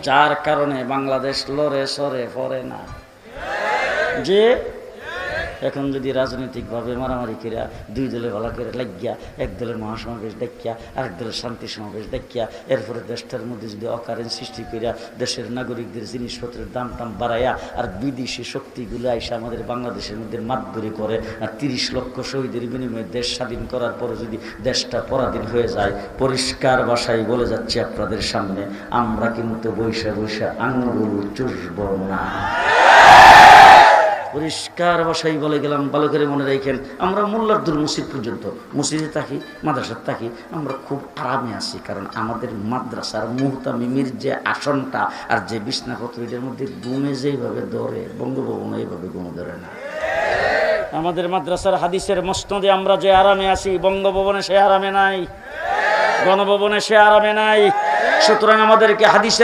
যার কারণে বাংলাদেশ লড়ে সরে পড়ে না। যে এখন যদি রাজনৈতিকভাবে মারামারি করিয়া দুই দলে ভালো করে লাগিয়া, এক দলের মহাসমাবেশ দেখিয়া আরেক দলের শান্তি সমাবেশ দেখিয়া, এরপরে দেশটার মধ্যে যদি অকারেন সৃষ্টি করিয়া দেশের নাগরিকদের জিনিসপত্রের দাম টাম বাড়াইয়া আর বিদেশি শক্তিগুলো আইসা আমাদের বাংলাদেশের মধ্যে মাতবরি করে, আর 30 লক্ষ শহীদের বিনিময়ে দেশ স্বাধীন করার পরে যদি দেশটা পরাধীন হয়ে যায়, পরিষ্কার ভাষায় বলে যাচ্ছে আপনাদের সামনে, আমরা কিন্তু বৈশা বৈশা আঙ্গুল চুষব না। পরিষ্কার ভাষাই বলে গেলাম, ভালো করে মনে রাখেন। আমরা মোল্লারদুল মসজিদ পর্যন্ত মসজিদে থাকি, মাদ্রাসার থাকি, আমরা খুব আরামে আছি, কারণ আমাদের মাদ্রাসার মুহতামিমের যে আসনটা আর যে বিছনাপত্র, এটার মধ্যে ঘুমে যেইভাবে ধরে, বঙ্গভবন এইভাবে ঘুমে ধরে না। আমাদের মাদ্রাসার হাদিসের মসনদে আমরা যে আরামে আছি, বঙ্গভবনে সে আরামে নাই, গণভবনে সে আরামে নাই। সুতরাং আমাদেরকে হাদিসের